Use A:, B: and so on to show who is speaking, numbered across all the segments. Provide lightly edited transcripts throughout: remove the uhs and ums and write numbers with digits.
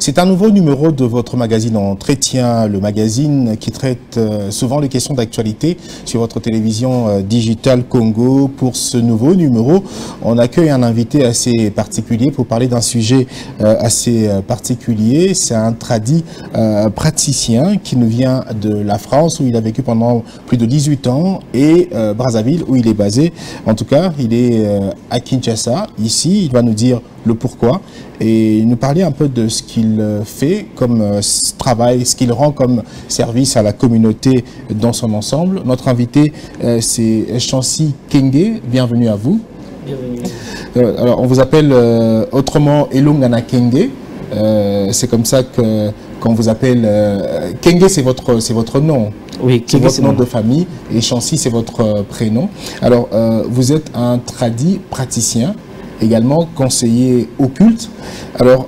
A: C'est un nouveau numéro de votre magazine Entretien, le magazine qui traite souvent les questions d'actualité sur votre télévision Digital Congo. Pour ce nouveau numéro, on accueille un invité assez particulier pour parler d'un sujet assez particulier. C'est un tradit praticien qui nous vient de la France, où il a vécu pendant plus de 18 ans, et Brazzaville, où il est basé. En tout cas, il est à Kinshasa. Ici, il va nous dire le pourquoi et nous parler un peu de ce qu'il fait comme travail, ce qu'il rend comme service à la communauté dans son ensemble. Notre invité, c'est Chancy Kenge. Bienvenue à vous. Bienvenue. Alors, on vous appelle autrement Elongana Kenge. C'est comme ça qu'on vous appelle. Kenge, c'est votre nom. Oui, c'est votre nom de famille, et Chancy, c'est votre prénom. Alors, vous êtes un tradit praticien, également conseiller occulte. Alors,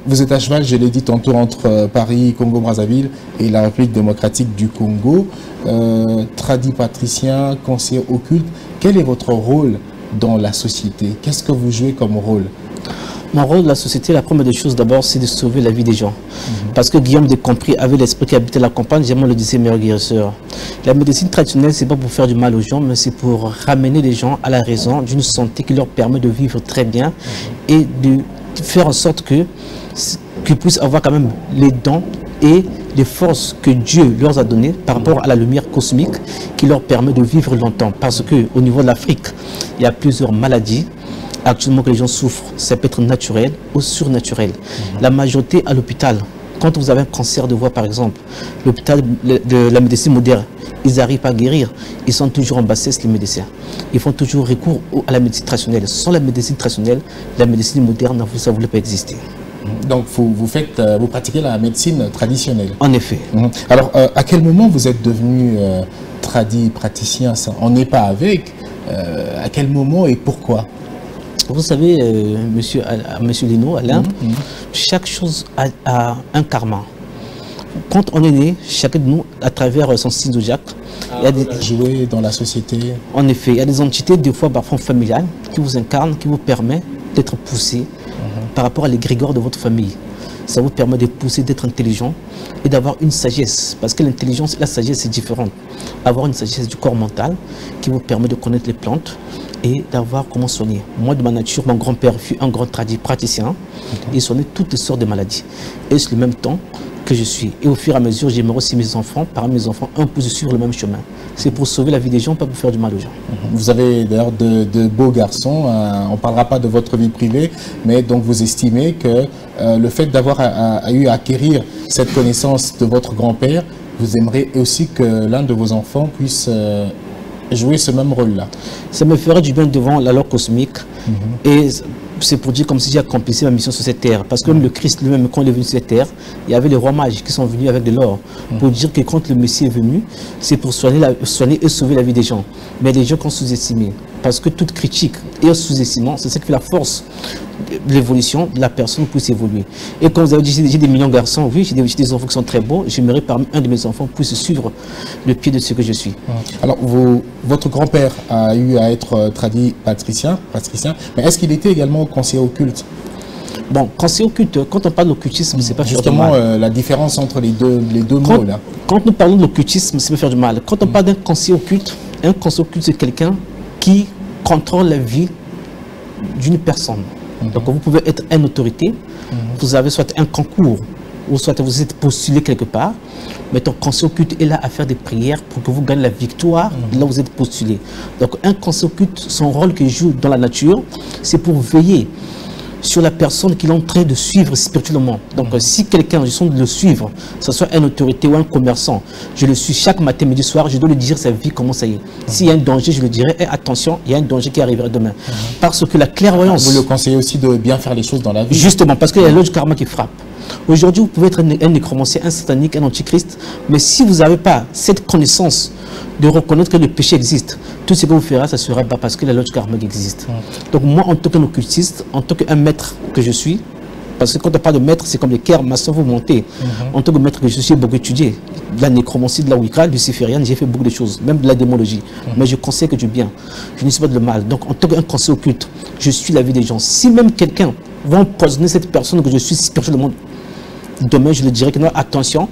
A: vous êtes à cheval, je l'ai dit tantôt, entre Paris, Congo-Brazzaville et la République démocratique du Congo. Tradit praticien, conseiller occulte, quel est votre rôle dans la société? Qu'est-ce que vous jouez comme rôle?
B: Mon rôle dans la société, la première des choses d'abord, c'est de sauver la vie des gens. Parce que Guillaume de Compris avait l'esprit qui habitait la campagne, j'aime le disait meilleur guérisseur. La médecine traditionnelle, c'est pas pour faire du mal aux gens, mais c'est pour ramener les gens à la raison d'une santé qui leur permet de vivre très bien et de faire en sorte qu'ils puissent avoir quand même les dons et les forces que Dieu leur a données par rapport à la lumière cosmique qui leur permet de vivre longtemps. Parce qu'au niveau de l'Afrique, il y a plusieurs maladies actuellement que les gens souffrent. Ça peut être naturel ou surnaturel. La majorité à l'hôpital, quand vous avez un cancer de voix par exemple, l'hôpital de la médecine moderne, ils n'arrivent pas à guérir. Ils sont toujours en bassesse, les médecins. Ils font toujours recours à la médecine traditionnelle. Sans la médecine traditionnelle, la médecine moderne, ça ne voulait pas exister.
A: Donc vous pratiquez la médecine traditionnelle.
B: En effet.
A: Alors à quel moment vous êtes devenu tradit praticien? On n'est pas avec. À quel moment et pourquoi?
B: Vous savez, monsieur Lino, Alain, chaque chose a un karma. Quand on est né, chacun de nous, à travers son signe zodiaque, il y a des
A: jouer dans la société.
B: En effet, il y a des entités, des fois parfois familiales, qui vous incarnent, qui vous permettent d'être poussé par rapport à l'égrégore de votre famille. Ça vous permet de pousser, d'être intelligent et d'avoir une sagesse. Parce que l'intelligence et la sagesse, c'est différent. Avoir une sagesse du corps mental qui vous permet de connaître les plantes et d'avoir comment soigner. Moi, de ma nature, mon grand-père fut un grand praticien. Il soignait toutes sortes de maladies. Et c'est le même temps que je suis. Et au fur et à mesure, j'aimerais aussi mes enfants, parmi mes enfants, un peu sur le même chemin. C'est pour sauver la vie des gens, pas pour faire du mal aux gens.
A: Vous avez d'ailleurs de beaux garçons. On ne parlera pas de votre vie privée, mais donc vous estimez que le fait d'avoir eu à acquérir cette connaissance de votre grand-père, vous aimeriez aussi que l'un de vos enfants puisse jouer ce même rôle-là.
B: Ça me ferait du bien devant la loi cosmique. Et c'est pour dire comme si j'ai accompli ma mission sur cette terre. Parce que le Christ lui-même, quand il est venu sur cette terre, il y avait les rois mages qui sont venus avec de l'or. Pour dire que quand le Messie est venu, c'est pour soigner et sauver la vie des gens. Mais les gens qui ont sous-estimé. Parce que toute critique et sous-estimant, c'est ce qui fait la force de l'évolution de la personne puisse évoluer. Et comme vous avez dit, j'ai des millions de garçons, oui, j'ai des enfants qui sont très beaux. J'aimerais parmi un de mes enfants puisse suivre le pied de ce que je suis.
A: Alors, votre grand-père a eu à être tradit patricien, mais est-ce qu'il était également conseiller occulte?
B: Bon, conseiller occulte, quand on parle d'occultisme, c'est pas
A: justement faire du mal. La différence entre les deux mots là.
B: Quand nous parlons de l'occultisme, c'est pas faire du mal. Quand on parle d'un conseiller occulte, c'est quelqu'un qui contrôle la vie d'une personne. Donc vous pouvez être une autorité, vous avez soit un concours, ou soit vous êtes postulé quelque part, mais ton conseiller occulte est là à faire des prières pour que vous gagnez la victoire là où vous êtes postulé. Donc un conseiller occulte, son rôle qu'il joue dans la nature, c'est pour veiller sur la personne qu'il est en train de suivre spirituellement. Donc si quelqu'un, je sens de le suivre, que ce soit une autorité ou un commerçant, je le suis chaque matin, midi, soir, je dois lui dire sa vie, comment ça y est. S'il y a un danger, je lui dirai, attention, il y a un danger qui arrivera demain. Parce que la clairvoyance...
A: Vous le conseillez aussi de bien faire les choses dans la vie.
B: Justement, parce qu'il y a l'autre karma qui frappe. Aujourd'hui, vous pouvez être un nécromancien, un satanique, un antichrist, mais si vous n'avez pas cette connaissance de reconnaître que le péché existe, tout ce que vous ferez, ça sera bas parce que la loi karma existe. Donc moi, en tant qu'un occultiste, en tant qu'un maître que je suis, parce que quand on parle de maître, c'est comme les Kerr, maçons, vous montez. En tant que maître que je suis, j'ai beaucoup étudié. De la nécromancie, de la Wicca, du luciférienne, j'ai fait beaucoup de choses, même de la démonologie. Mais je conseille que du bien. Je ne suis pas de le mal. Donc en tant qu'un conseiller occulte, je suis la vie des gens. Si même quelqu'un va empoisonner cette personne que je suis spirituellement, demain je le dirais que non, attention,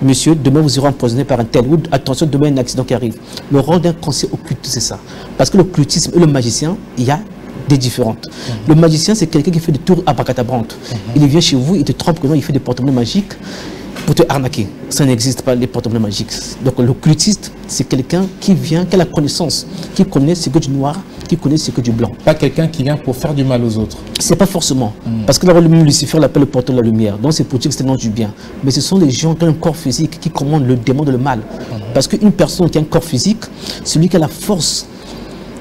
B: monsieur, demain vous serez empoisonné par un tel, ou attention, demain il y a un accident qui arrive. Le rôle d'un conseiller occulte, c'est ça. Parce que l'occultisme et le magicien, il y a des différentes. Le magicien, c'est quelqu'un qui fait des tours abracadabrantes. Il vient chez vous, il te trompe que non, il fait des porte-monnaies magiques pour te arnaquer. Ça n'existe pas, les porte-monnaies magiques. Donc l'occultiste, c'est quelqu'un qui vient, qui a la connaissance, qui connaît ce que du noir, qui connaît ce que du blanc.
A: Pas quelqu'un qui vient pour faire du mal aux autres.
B: C'est pas forcément. Parce que là, même Lucifer l'appelle le porteur de la lumière. Donc c'est pour dire que c'est le nom du bien. Mais ce sont les gens qui ont un corps physique qui commandent le démon de le mal. Parce qu'une personne qui a un corps physique, celui qui a la force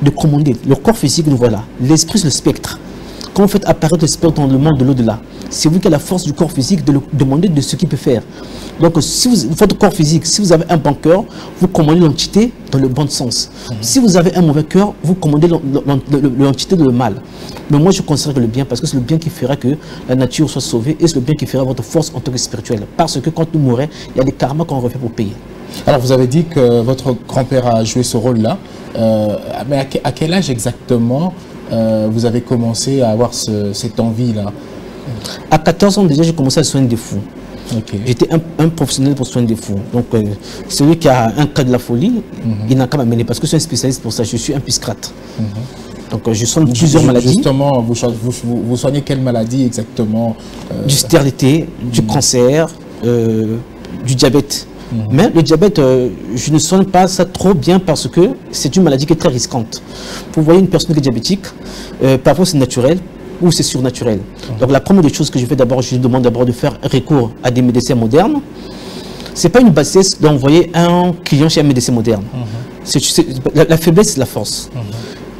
B: de commander, le corps physique, nous voilà. L'esprit, c'est le spectre. Quand vous faites apparaître le spectre dans le monde de l'au-delà, c'est vous qui avez la force du corps physique de le demander de ce qu'il peut faire. Donc, si votre corps physique, si vous avez un bon cœur, vous commandez l'entité dans le bon sens. Si vous avez un mauvais cœur, vous commandez l'entité dans le mal. Mais moi, je considère que le bien, parce que c'est le bien qui fera que la nature soit sauvée et c'est le bien qui fera votre force en tant que spirituelle. Parce que quand nous mourrons, il y a des karmas qu'on refait pour payer.
A: Alors, vous avez dit que votre grand-père a joué ce rôle-là. Mais à quel âge exactement vous avez commencé à avoir cette envie-là?
B: À 14 ans, déjà, j'ai commencé à soigner des fous.
A: Okay.
B: J'étais un professionnel pour soigner des fous. Donc, celui qui a un cas de la folie, il n'a qu'à m'amener parce que je suis un spécialiste pour ça. Je suis un piscrate. Donc, je soigne plusieurs maladies.
A: Justement, vous soignez quelle maladie exactement?
B: Du stérilité, du cancer, du diabète. Mais le diabète, je ne soigne pas ça trop bien parce que c'est une maladie qui est très risquante. Vous voyez une personne qui est diabétique, parfois c'est naturel ou c'est surnaturel. Donc la première des choses que je fais d'abord, je lui demande d'abord de faire recours à des médecins modernes. C'est pas une bassesse d'envoyer un client chez un médecin moderne. La faiblesse, c'est la force.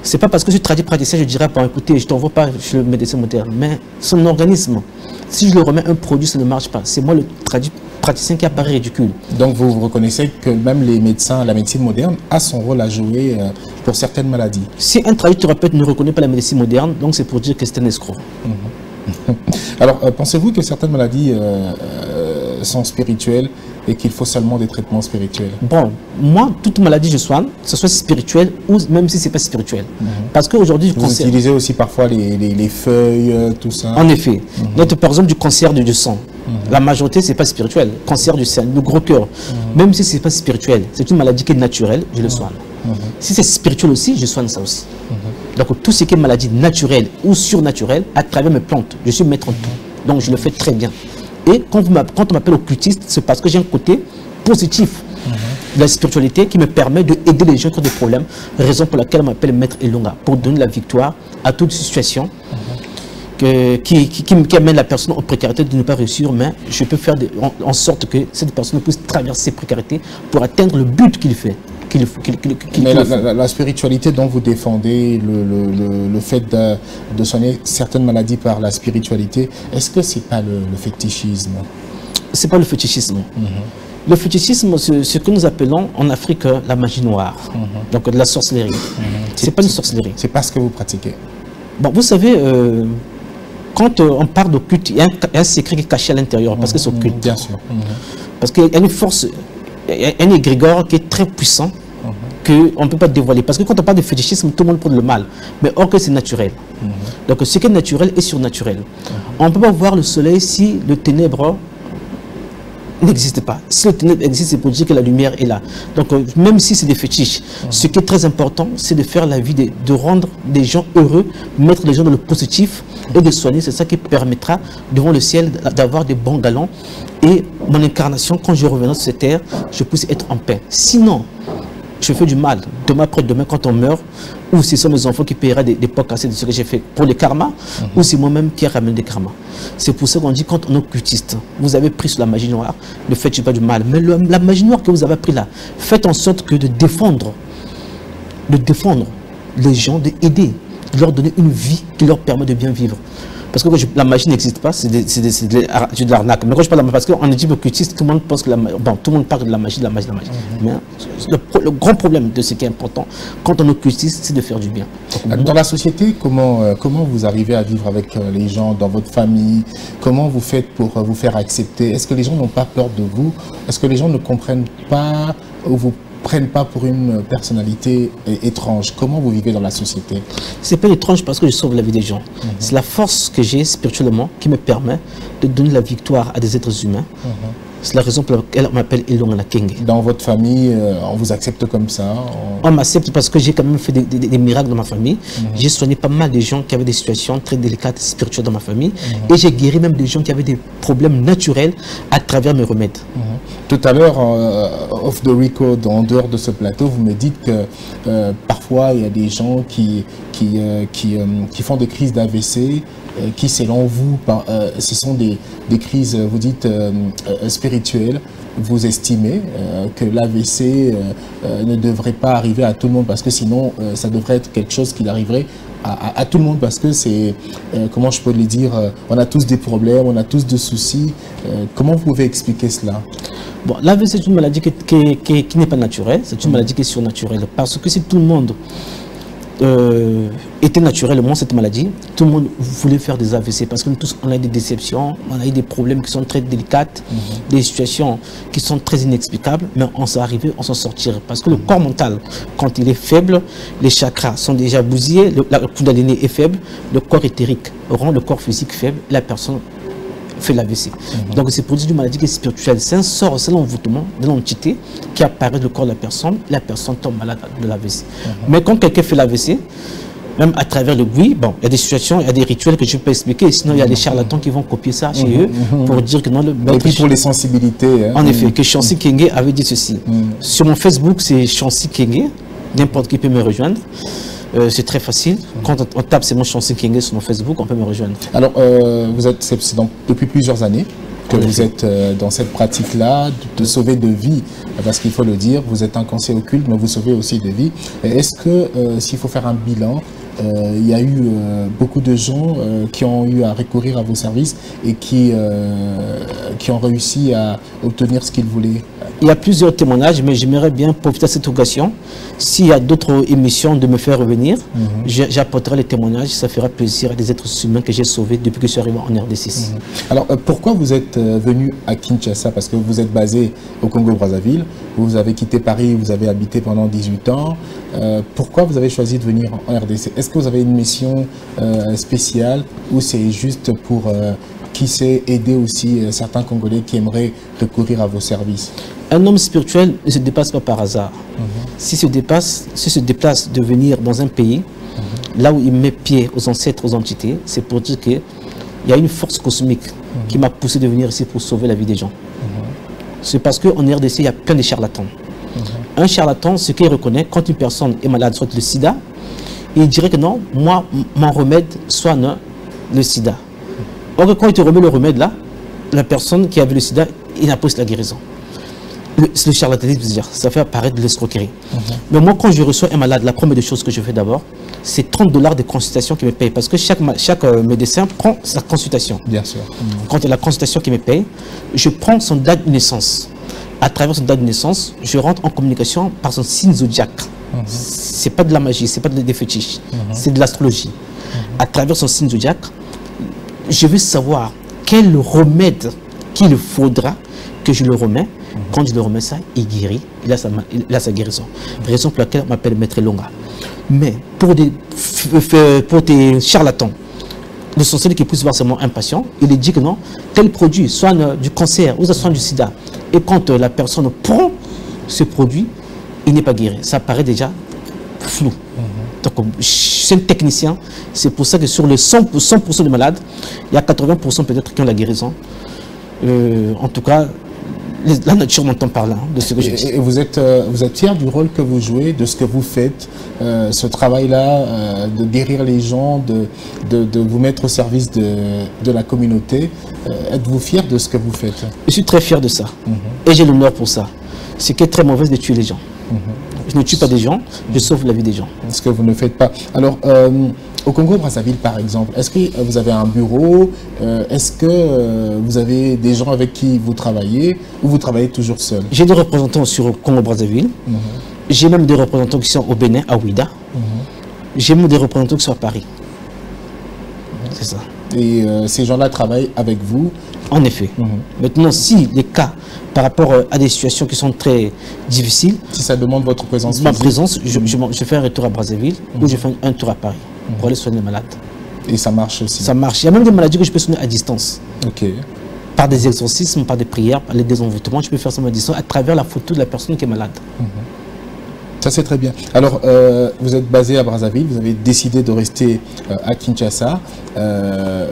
B: C'est pas parce que je suis traduit praticien, je dirais pas, écoutez, je t'envoie pas chez le médecin moderne. Mais son organisme, si je lui remets un produit, ça ne marche pas. C'est moi le traduit praticien qui apparaît ridicule.
A: Donc vous reconnaissez que même les médecins, la médecine moderne a son rôle à jouer pour certaines maladies.
B: Si un traducteur ne reconnaît pas la médecine moderne, donc c'est pour dire que c'est un escroc.
A: Alors, pensez-vous que certaines maladies sont spirituelles et qu'il faut seulement des traitements spirituels?
B: Bon, moi, toute maladie je soigne, que ce soit spirituel ou même si ce n'est pas spirituel. Parce qu'aujourd'hui,
A: vous utilisez aussi parfois les feuilles, tout ça?
B: En effet. Donc, par exemple, du cancer du sang. La majorité, ce n'est pas spirituel. Cancer du sein, le gros cœur. Même si ce n'est pas spirituel, c'est une maladie qui est naturelle, je le soigne. Si c'est spirituel aussi, je soigne ça aussi. Donc, tout ce qui est maladie naturelle ou surnaturelle, à travers mes plantes, je suis maître en tout. Donc, je le fais très bien. Et quand on m'appelle occultiste, c'est parce que j'ai un côté positif de la spiritualité qui me permet d'aider les gens qui ont des problèmes. Raison pour laquelle on m'appelle Maître Elonga, pour donner la victoire à toute situation qui amène la personne en précarité de ne pas réussir. Mais je peux faire en sorte que cette personne puisse traverser ces précarités pour atteindre le but qu'il fait.
A: Mais la spiritualité dont vous défendez, le fait de soigner certaines maladies par la spiritualité, est-ce que c'est pas le fétichisme?
B: C'est pas le fétichisme. Le fétichisme, c'est ce que nous appelons en Afrique la magie noire, donc de la sorcellerie. C'est pas une sorcellerie. C'est
A: pas ce que vous pratiquez.
B: Bon, vous savez, quand on parle d'occulte, il y a un secret qui est caché à l'intérieur, parce que c'est occulte.
A: Bien sûr.
B: Parce qu'il y a une force, un égrégore qui est très puissant, qu'on ne peut pas dévoiler. Parce que quand on parle de fétichisme, tout le monde prend le mal. Mais or que c'est naturel. Donc ce qui est naturel est surnaturel. On ne peut pas voir le soleil si le ténèbre n'existe pas. Si le ténèbre existe, c'est pour dire que la lumière est là. Donc même si c'est des fétiches, ce qui est très important, c'est de faire la vie, de rendre les gens heureux, mettre les gens dans le positif et de soigner. C'est ça qui permettra devant le ciel d'avoir des bons galons. Et mon incarnation, quand je reviendrai sur cette terre, je puisse être en paix. Sinon, je fais du mal. Demain après demain, quand on meurt, ou ce sont mes enfants qui paieraient des pots cassés de ce que j'ai fait pour les karmas, ou c'est moi-même qui ai ramené des karmas. C'est pour ça qu'on dit, quand on est occultiste, vous avez pris sur la magie noire, ne faites pas du mal. Mais la magie noire que vous avez pris là, faites en sorte que de défendre les gens, d'aider, de leur donner une vie qui leur permet de bien vivre. Parce que la magie n'existe pas, c'est de l'arnaque. Mais quand je parle de la magie, parce qu'on est dit occultiste, tout le monde pense que tout le monde parle de la magie. Mais le grand problème de ce qui est important, quand on est occultiste, c'est de faire du bien.
A: Dans la société, comment vous arrivez à vivre avec les gens, dans votre famille? Comment vous faites pour vous faire accepter? Est-ce que les gens n'ont pas peur de vous? Est-ce que les gens ne comprennent pas ou vous prennent pas pour une personnalité étrange. Comment vous vivez dans la société?
B: C'est pas étrange parce que je sauve la vie des gens. C'est la force que j'ai spirituellement qui me permet de donner la victoire à des êtres humains. C'est la raison pour laquelle on m'appelle Elongana Kenge.
A: Dans votre famille, on vous accepte comme ça?
B: On m'accepte parce que j'ai quand même fait des miracles dans ma famille. J'ai soigné pas mal de gens qui avaient des situations très délicates spirituelles dans ma famille. Et j'ai guéri même des gens qui avaient des problèmes naturels à travers mes remèdes.
A: Tout à l'heure, off the record, en dehors de ce plateau, vous me dites que parfois il y a des gens qui font des crises d'AVC, qui selon vous, ce sont des crises, vous dites, spirituelles. Vous estimez que l'AVC ne devrait pas arriver à tout le monde parce que sinon ça devrait être quelque chose qui arriverait à tout le monde parce que c'est, comment je peux le dire, on a tous des problèmes, on a tous des soucis. Comment vous pouvez expliquer cela?
B: Bon, l'AVC c'est une maladie qui n'est pas naturelle, c'est une maladie qui est surnaturelle parce que si tout le monde était naturellement cette maladie, tout le monde voulait faire des AVC parce que nous tous on a des déceptions, on a eu des problèmes qui sont très délicates, des situations qui sont très inexplicables, mais on s'est arrivé, on s'en sortirait parce que le corps mental, quand il est faible, les chakras sont déjà bousillés, la kundalini est faible, le corps éthérique rend le corps physique faible, la personne fait l'AVC. Donc c'est produit d'une maladie qui est spirituelle. C'est un sort, c'est l'envoûtement de l'entité qui apparaît dans le corps de la personne tombe malade de l'AVC. Mais quand quelqu'un fait l'AVC, même à travers le bruit, bon, il y a des situations, il y a des rituels que je peux expliquer, sinon il y a des charlatans qui vont copier ça chez eux pour dire que non, le
A: et puis pour les sensibilités.
B: En effet, que Chancy Kenge avait dit ceci. Sur mon Facebook, c'est Chancy Kenge, n'importe qui peut me rejoindre. C'est très facile. Quand on tape c'est mon Chancy Kenge sur mon Facebook, on peut me rejoindre.
A: Alors, c'est depuis plusieurs années que vous êtes dans cette pratique-là de sauver de vie, parce qu'il faut le dire, vous êtes un conseiller occulte, mais vous sauvez aussi des vies. Est-ce que, s'il faut faire un bilan, il y a eu beaucoup de gens qui ont eu à recourir à vos services et qui ont réussi à obtenir ce qu'ils voulaient?
B: Il y a plusieurs témoignages, mais j'aimerais bien profiter de cette occasion. S'il y a d'autres émissions de me faire revenir, j'apporterai les témoignages. Ça fera plaisir à des êtres humains que j'ai sauvés depuis que je suis arrivé en RDC.
A: Alors, pourquoi vous êtes venu à Kinshasa? Parce que vous êtes basé au Congo-Brazzaville. Vous avez quitté Paris, vous avez habité pendant 18 ans. Pourquoi vous avez choisi de venir en RDC? Est-ce que vous avez une mission spéciale ou c'est juste pour, qui sait, aider aussi certains Congolais qui aimeraient recourir à vos services?
B: Un homme spirituel ne se dépasse pas par hasard. S'il se déplace de venir dans un pays, là où il met pied aux ancêtres, aux entités, c'est pour dire qu'il y a une force cosmique qui m'a poussé de venir ici pour sauver la vie des gens. C'est parce qu'en RDC, il y a plein de charlatans. Un charlatan, ce qu'il reconnaît, quand une personne est malade, soit le sida, il dirait que non, moi, mon remède soigne le sida. Or, quand il te remet le remède là, la personne qui avait le sida, il n'a pas la guérison. C'est le charlatanisme, c'est-à-dire, ça fait apparaître de l'escroquerie. Mais moi, quand je reçois un malade, la première des choses que je fais d'abord, c'est 30 $ de consultation qui me paye. Parce que chaque médecin prend sa consultation.
A: Bien sûr.
B: Quand il y a la consultation qui me paye, je prends son date de naissance. À travers son date de naissance, je rentre en communication par son signe zodiaque. C'est pas de la magie, c'est pas des fétiches, c'est de l'astrologie. À travers son signe zodiaque, je veux savoir quel remède qu'il faudra que je le remets. Quand je le remets ça, il guérit, il a sa guérison. Raison pour laquelle on m'appelle Maître Longa. Mais pour des charlatans, le sorcier qui pousse forcément un patient, il dit que non, tel produit soigne du cancer ou ça soigne du sida. Et quand la personne prend ce produit, il n'est pas guéri. Ça paraît déjà flou. Donc, c'est un technicien. C'est pour ça que sur les 100% des malades, il y a 80% peut-être qui ont la guérison. En tout cas, la nature m'entend parler de ce que je dis.
A: Et vous êtes fier du rôle que vous jouez, de ce que vous faites, ce travail-là, de guérir les gens, de vous mettre au service de la communauté. Êtes-vous fier de ce que vous faites?
B: Je suis très fier de ça. Et j'ai l'honneur pour ça. Ce qui est très mauvais de tuer les gens. Je ne tue pas des gens, je sauve la vie des gens.
A: Ce que vous ne faites pas. Alors, au Congo-Brazzaville, par exemple, est-ce que vous avez un bureau? Est-ce que vous avez des gens avec qui vous travaillez ou vous travaillez toujours seul?
B: J'ai des représentants sur le Congo-Brazzaville. J'ai même des représentants qui sont au Bénin, à Ouida. J'ai même des représentants qui sont à Paris. C'est ça.
A: Et ces gens-là travaillent avec vous
B: En effet. Maintenant, si les cas, par rapport à des situations qui sont très difficiles,
A: si ça demande votre présence
B: ma
A: physique.
B: présence, je fais un retour à Brazzaville ou je fais un tour à Paris pour aller soigner les malades.
A: Et ça marche aussi.
B: Ça marche. Il y a même des maladies que je peux soigner à distance.
A: Ok.
B: Par des exorcismes, par des prières, par les désenvoûtements, je peux faire ça à distance à travers la photo de la personne qui est malade.
A: Ça, c'est très bien. Alors, vous êtes basé à Brazzaville, vous avez décidé de rester à Kinshasa.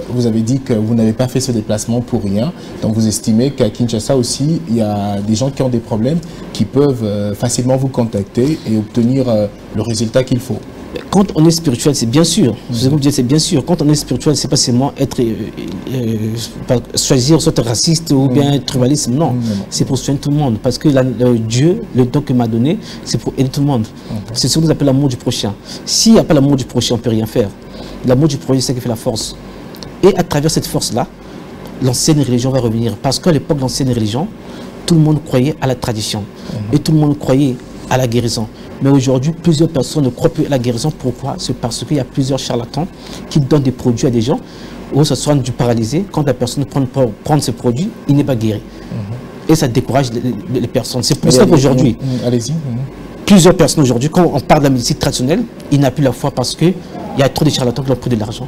A: Vous avez dit que vous n'avez pas fait ce déplacement pour rien. Donc, vous estimez qu'à Kinshasa aussi, il y a des gens qui ont des problèmes qui peuvent facilement vous contacter et obtenir le résultat qu'il faut.
B: Quand on est spirituel, c'est bien sûr. C'est bien sûr. Quand on est spirituel, c'est pas seulement être choisir soit raciste ou bien être tribaliste. Non, c'est pour soigner tout le monde. Parce que Dieu, le don qu'il m'a donné, c'est pour aider tout le monde. C'est ce qu'on appelle l'amour du prochain. S'il n'y a pas l'amour du prochain, on ne peut rien faire. L'amour du prochain, c'est ce qui fait la force. Et à travers cette force-là, l'ancienne religion va revenir. Parce qu'à l'époque de l'ancienne religion, tout le monde croyait à la tradition. Et tout le monde croyait à la guérison. Mais aujourd'hui, plusieurs personnes ne croient plus à la guérison. Pourquoi? C'est parce qu'il y a plusieurs charlatans qui donnent des produits à des gens où ça soigne du paralysé. Quand la personne prend ce produit, il n'est pas guéri. Et ça décourage les personnes. C'est pour ça qu'aujourd'hui, plusieurs personnes aujourd'hui, quand on parle de la médecine traditionnelle, ils n'ont plus la foi parce qu'il y a trop de charlatans qui ont pris de l'argent.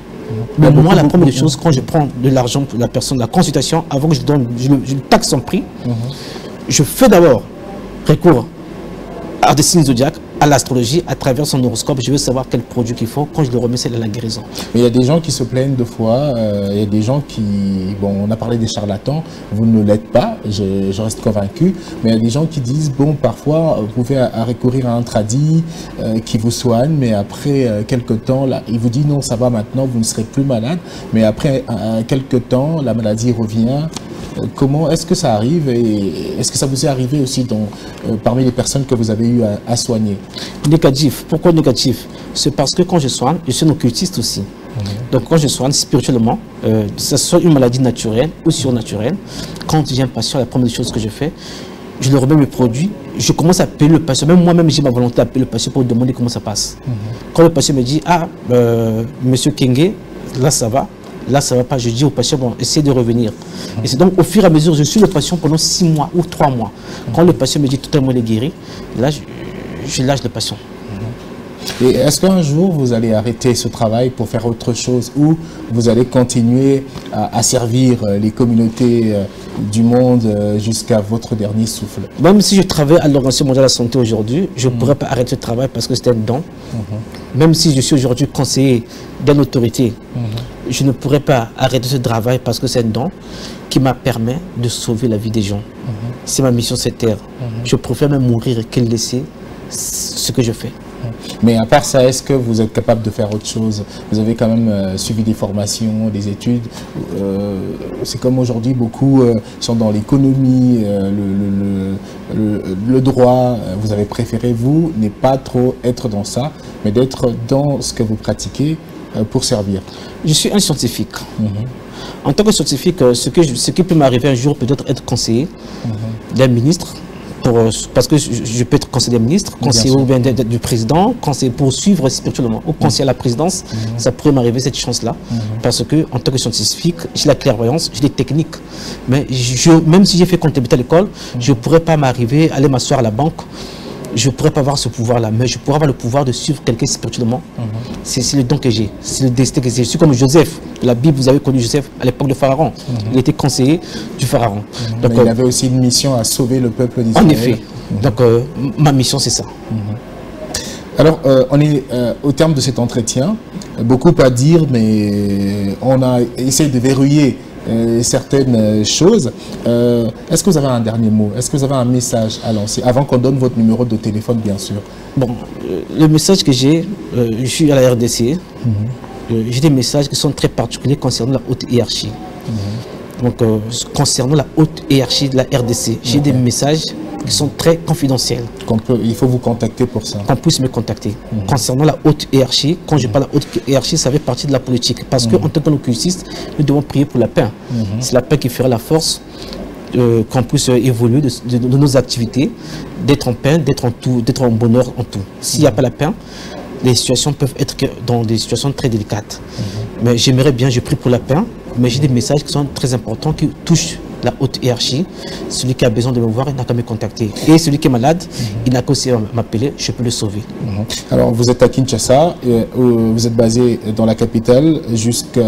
B: Mais moi, la première des choses, quand je prends de l'argent pour la personne, la consultation, avant que je le taxe son prix, je fais d'abord recours à des signes zodiaques, à l'astrologie, à travers son horoscope. Je veux savoir quel produit qu'il faut. Quand je le remets, c'est la guérison. Mais
A: il y a des gens qui se plaignent de fois, il y a des gens qui... Bon, on a parlé des charlatans, vous ne l'êtes pas, je reste convaincu, mais il y a des gens qui disent, bon, parfois, vous pouvez recourir à un tradit qui vous soigne, mais après quelques temps, là, il vous dit, non, ça va maintenant, vous ne serez plus malade, mais après quelques temps, la maladie revient. Comment est-ce que ça arrive et est-ce que ça vous est arrivé aussi parmi les personnes que vous avez eu à soigner?
B: Négatif. Pourquoi négatif? C'est parce que quand je soigne, je suis un occultiste aussi. Donc quand je soigne spirituellement, que ce soit une maladie naturelle ou surnaturelle, quand j'ai un patient, la première chose que je fais, je lui remets mes produits, je commence à appeler le patient. Même moi-même, j'ai ma volonté d'appeler le patient pour lui demander comment ça passe. Quand le patient me dit, ah, monsieur Kenge, là ça va. Là, ça ne va pas. Je dis au patient, bon, essayez de revenir. Et c'est donc au fur et à mesure, je suis le patient pendant 6 mois ou 3 mois. Quand le patient me dit tout à l'heure, il est guéri, là, je lâche le patient.
A: Et est-ce qu'un jour, vous allez arrêter ce travail pour faire autre chose ou vous allez continuer à servir les communautés du monde jusqu'à votre dernier souffle?
B: Même si je travaille à l'Organisation mondiale de la santé aujourd'hui, je ne pourrais pas arrêter ce travail parce que c'est un don. Même si je suis aujourd'hui conseiller d'une autorité, je ne pourrais pas arrêter ce travail parce que c'est un don qui m'a permis de sauver la vie des gens. C'est ma mission sur terre. Je préfère même mourir que laisser ce que je fais.
A: Mais à part ça, est-ce que vous êtes capable de faire autre chose? Vous avez quand même suivi des formations, des études. C'est comme aujourd'hui, beaucoup sont dans l'économie, le droit. Vous avez préféré, vous, ne pas trop être dans ça, mais d'être dans ce que vous pratiquez pour servir.
B: Je suis un scientifique. En tant que scientifique, ce qui peut m'arriver un jour, peut-être être conseiller d'un ministre. Parce que je peux être conseiller des ministres, conseiller ou bien du président, conseiller pour suivre spirituellement, ou conseiller à la présidence, ça pourrait m'arriver cette chance-là. Parce que en tant que scientifique, j'ai la clairvoyance, j'ai des techniques. Mais même si j'ai fait comptabilité à l'école, je ne pourrais pas m'arriver, aller m'asseoir à la banque. Je ne pourrais pas avoir ce pouvoir-là, mais je pourrais avoir le pouvoir de suivre quelqu'un spirituellement. C'est le don que j'ai, c'est le destin que j'ai. Je suis comme Joseph. La Bible, vous avez connu Joseph à l'époque de Pharaon. Il était conseiller du Pharaon.
A: Donc, il avait aussi une mission à sauver le peuple d'Israël.
B: En effet. Donc, ma mission, c'est ça.
A: Alors, on est au terme de cet entretien. Beaucoup à dire, mais on a essayé de verrouiller certaines choses. Est-ce que vous avez un dernier mot? Est-ce que vous avez un message à lancer avant qu'on donne votre numéro de téléphone, bien sûr?
B: Bon, le message que j'ai, je suis à la RDC. J'ai des messages qui sont très particuliers concernant la haute hiérarchie. Donc, concernant la haute hiérarchie de la RDC, j'ai des messages qui sont très confidentiels.
A: Il faut vous contacter pour ça.
B: Qu'on puisse me contacter. Concernant la haute hiérarchie, quand je parle de la haute hiérarchie, ça fait partie de la politique. Parce qu'en tant qu'occultiste, nous devons prier pour la paix. C'est la paix qui fera la force qu'on puisse évoluer de nos activités, d'être en paix, d'être en tout, d'être en bonheur en tout. S'il n'y a pas la paix, les situations peuvent être dans des situations très délicates. Mais j'aimerais bien, je prie pour la paix, Mais j'ai des messages qui sont très importants, qui touchent la haute hiérarchie. Celui qui a besoin de me voir, il n'a qu'à me contacter. Et celui qui est malade, il n'a qu'à aussi m'appeler, je peux le sauver.
A: Alors, vous êtes à Kinshasa, vous êtes basé dans la capitale jusqu'à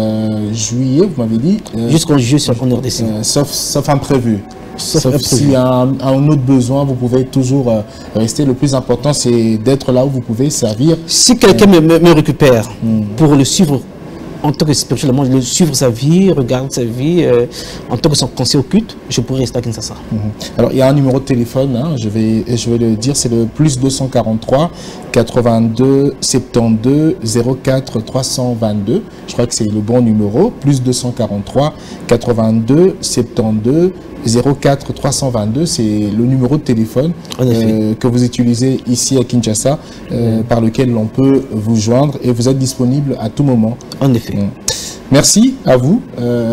A: juillet, vous m'avez dit.
B: Jusqu'en juillet sur en RDC.
A: Sauf imprévu. Sauf s'il y a un autre besoin, vous pouvez toujours rester. Le plus important, c'est d'être là où vous pouvez servir.
B: Si quelqu'un me récupère pour le suivre en tant que spirituellement, le suivre sa vie, regarder sa vie, en tant que son conseiller au culte, je pourrais rester à Kinshasa.
A: Alors, il y a un numéro de téléphone, hein, je vais le dire, c'est le plus 243 82 72 04 322. Je crois que c'est le bon numéro, plus 243 82 72 04 322, c'est le numéro de téléphone que vous utilisez ici à Kinshasa, par lequel l'on peut vous joindre et vous êtes disponible à tout moment.
B: En effet.
A: Merci à vous,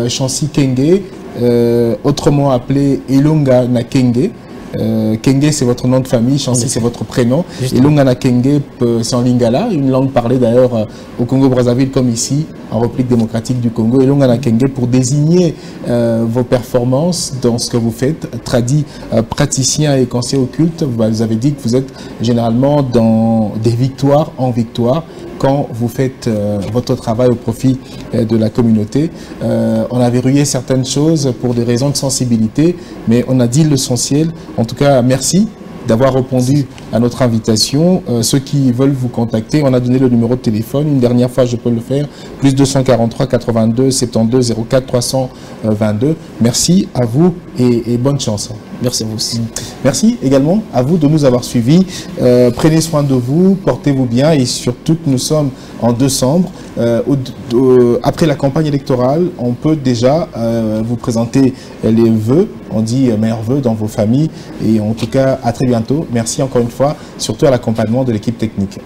A: Chancy Kenge, autrement appelé Elonga na Kenge. Kenge, c'est votre nom de famille, Chancy, c'est votre prénom. Elonga na Kenge, c'est en lingala, une langue parlée d'ailleurs au Congo-Brazzaville comme ici, en République démocratique du Congo. Elonga na Kenge pour désigner vos performances dans ce que vous faites, traduit praticien et conseiller occulte. Vous avez dit que vous êtes généralement dans des victoires en victoire quand vous faites votre travail au profit de la communauté. On a verrouillé certaines choses pour des raisons de sensibilité, mais on a dit l'essentiel. En tout cas, merci d'avoir répondu à notre invitation. Ceux qui veulent vous contacter, on a donné le numéro de téléphone. Une dernière fois, je peux le faire. Plus 243 82 72 04 322. Merci à vous et bonne chance.
B: Merci à vous aussi.
A: Merci également à vous de nous avoir suivis. Prenez soin de vous, portez-vous bien et surtout nous sommes en décembre. Après la campagne électorale, on peut déjà vous présenter les vœux. On dit meilleurs vœux dans vos familles et en tout cas à très bientôt. Merci encore une fois, surtout à l'accompagnement de l'équipe technique.